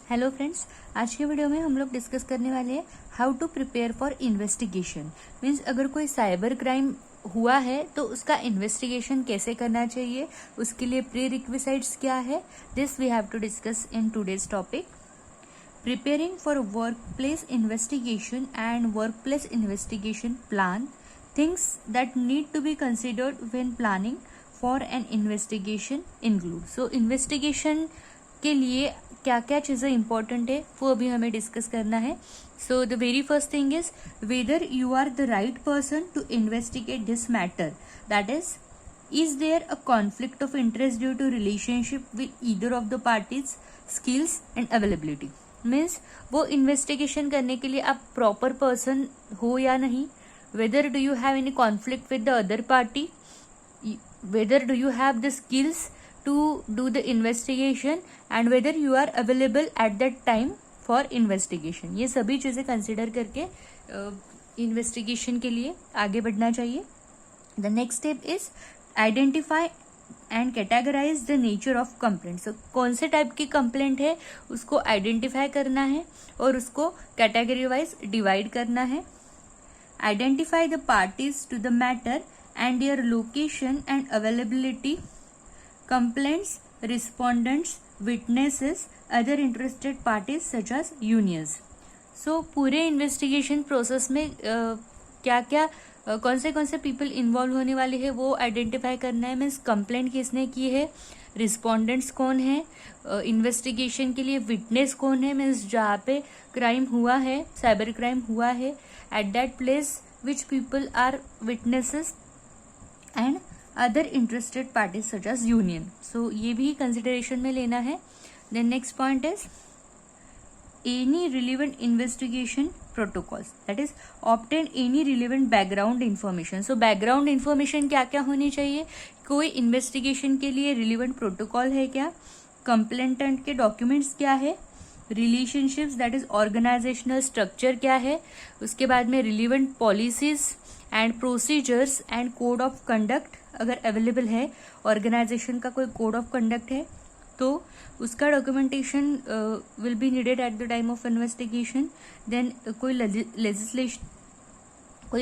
Hello friends, आज के video में हम लोग डिस्कस करने वाले हैं how to prepare for investigation. Means अगर कोई साइबर क्राइम हुआ है तो उसका इन्वेस्टिगेशन कैसे करना चाहिए, उसके लिए प्री रिक्विजिट्स क्या है, this we have to discuss in today's topic. Preparing for workplace investigation and workplace investigation plan, things that need to be considered when planning for an investigation include. So investigation के लिए क्या क्या चीज़ें important है वो अभी हमें discuss करना है। So the very first thing is whether you are the right person to investigate this matter, that is there a conflict of interest due to relationship with either of the parties skills and availability. Means वो investigation करने के लिए आप proper person हो या नहीं, whether do you have any conflict with the other party, whether do you have the skills to do the investigation and whether you are available at that time for investigation। ये सभी चीजें consider करके investigation के लिए आगे बढ़ना चाहिए। The next step is identify and categorise the nature of complaint. So कौन से टाइप की कंप्लेंट है उसको आइडेंटिफाई करना है और उसको कैटेगरी वाइज डिवाइड करना है। Identify the parties to the matter and their location and availability, complaints, respondents, witnesses, other interested parties such as unions। So पूरे इन्वेस्टिगेशन प्रोसेस में क्या क्या कौन से पीपल इन्वॉल्व होने वाले हैं वो आइडेंटिफाई करना है। मीन्स कंप्लेंट किसने की है, रिस्पोंडेंट्स कौन है, इन्वेस्टिगेशन के लिए विटनेस कौन है, मीन्स जहाँ पे क्राइम हुआ है, साइबर क्राइम हुआ है, at that place which people are witnesses and other interested parties such as union. So ये भी कंसिडरेशन में लेना है। Then next point is any relevant investigation protocols, that is obtain any relevant background information. So background information क्या क्या होनी चाहिए, कोई इन्वेस्टिगेशन के लिए रिलेवेंट प्रोटोकॉल है क्या, कंप्लेंटेंट के डॉक्यूमेंट्स क्या है, relationships that is organizational structure क्या है, उसके बाद में relevant policies and procedures and code of conduct अगर अवेलेबल है, ऑर्गेनाइजेशन का कोई कोड ऑफ कंडक्ट है तो उसका documentation will be needed at the time of investigation. Then कोई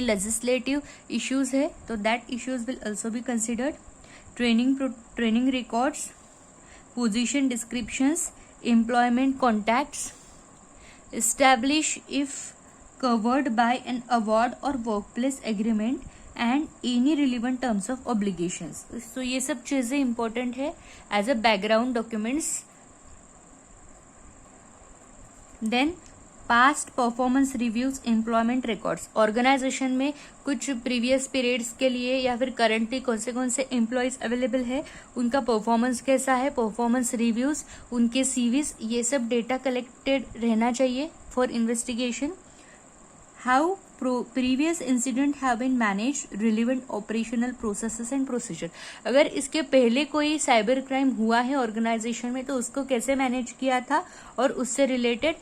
लेजिस्लेटिव इश्यूज है तो that issues will also be considered. Training records, position descriptions, employment contacts, establish if covered by an award or workplace agreement and any relevant terms of obligations। so ये सब चीजें important है as a background documents। then past performance reviews, employment records, organization में कुछ previous periods के लिए या फिर करंटली कौन से एम्प्लॉयज अवेलेबल है, उनका परफॉर्मेंस कैसा है, परफॉर्मेंस रिव्यूज, उनके सीवीज, ये सब डेटा कलेक्टेड रहना चाहिए for investigation. How previous incident have been managed, relevant operational processes and procedure। अगर इसके पहले कोई साइबर क्राइम हुआ है ऑर्गेनाइजेशन में तो उसको कैसे मैनेज किया था और उससे रिलेटेड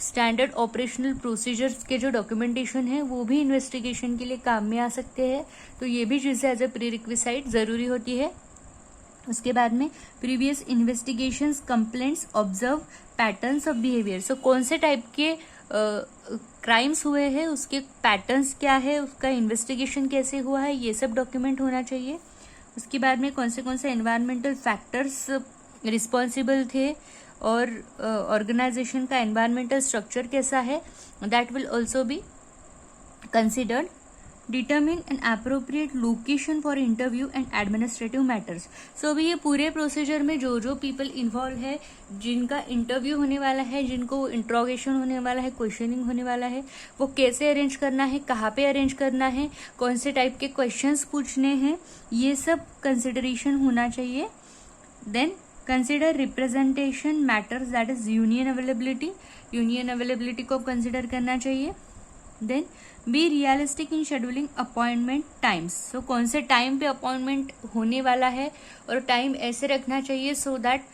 स्टैंडर्ड ऑपरेशनल प्रोसीजर्स के जो डॉक्यूमेंटेशन है वो भी इन्वेस्टिगेशन के लिए काम में आ सकते हैं। तो ये भी चीजें एज ए प्री रिक्विजिट जरूरी होती है। उसके बाद में previous investigations, complaints, observe patterns of behaviour. So कौन से टाइप के क्राइम्स हुए हैं, उसके पैटर्न्स क्या है, उसका इन्वेस्टिगेशन कैसे हुआ है, ये सब डॉक्यूमेंट होना चाहिए। उसके बाद में कौन से एनवायरमेंटल फैक्टर्स रिस्पॉन्सिबल थे और ऑर्गेनाइजेशन का एनवायरमेंटल स्ट्रक्चर कैसा है, that will also be considered. Determine an appropriate location for interview and administrative matters. So अभी ये पूरे प्रोसीजर में जो पीपल इन्वॉल्व है, जिनका इंटरव्यू होने वाला है, जिनको इंट्रोगेशन होने वाला है, क्वेश्चनिंग होने वाला है, वो कैसे अरेंज करना है, कहाँ पे अरेंज करना है, कौन से टाइप के क्वेश्चंस पूछने हैं, ये सब कंसिडरेशन होना चाहिए। Then consider representation matters, that is union availability को कंसिडर करना चाहिए। Then be realistic in scheduling appointment times. So कौन से टाइम पे अपॉइंटमेंट होने वाला है और टाइम ऐसे रखना चाहिए so that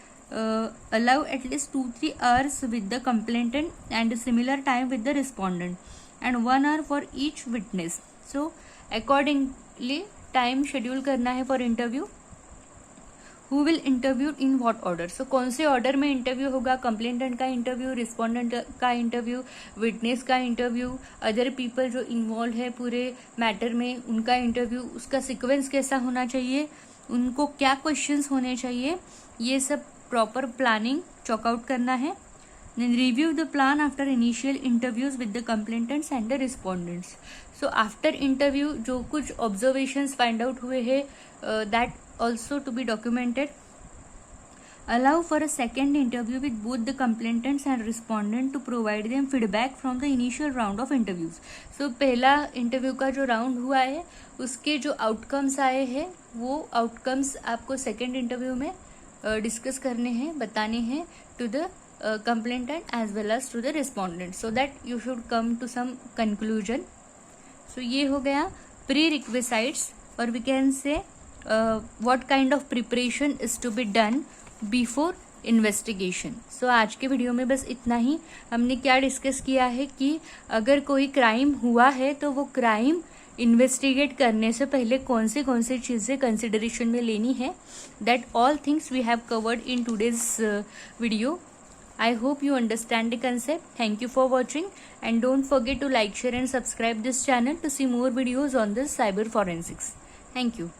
allow at least 2-3 hours with the complainant and similar time with the respondent and 1 hour for each witness. So accordingly time schedule करना है for interview. Who will interview in what order, so कौन से order में interview होगा, complainant का interview, respondent का interview, witness का interview, other people जो इन्वॉल्व है पूरे मैटर में उनका इंटरव्यू, उसका सीक्वेंस कैसा होना चाहिए, उनको क्या क्वेश्चंस होने चाहिए, ये सब प्रॉपर प्लानिंग चॉकआउट करना है. Then review the plan after initial interviews with the complainants and the respondents. So after interview जो कुछ observations find out हुए हैं that also to be documented. Allow for a second interview with both the complainants and respondent to provide them feedback from the initial round of interviews. So पहला interview का जो round हुआ है उसके जो outcomes आए हैं वो outcomes आपको second interview में discuss करने हैं, बताने हैं to the complainant as well as to the respondent, so that you should come to some conclusion. So ये हो गया prerequisites or we can say what kind of preparation is to be done before investigation. So आज के video में बस इतना ही. हमने क्या डिस्कस किया है कि अगर कोई क्राइम हुआ है तो वो क्राइम इन्वेस्टिगेट करने से पहले कौन से चीज़ें कंसिडरेशन में लेनी है. That all things we have covered in today's video. I hope you understand the concept. Thank you for watching and don't forget to like, share and subscribe this channel to see more videos on this cyber forensics. Thank you.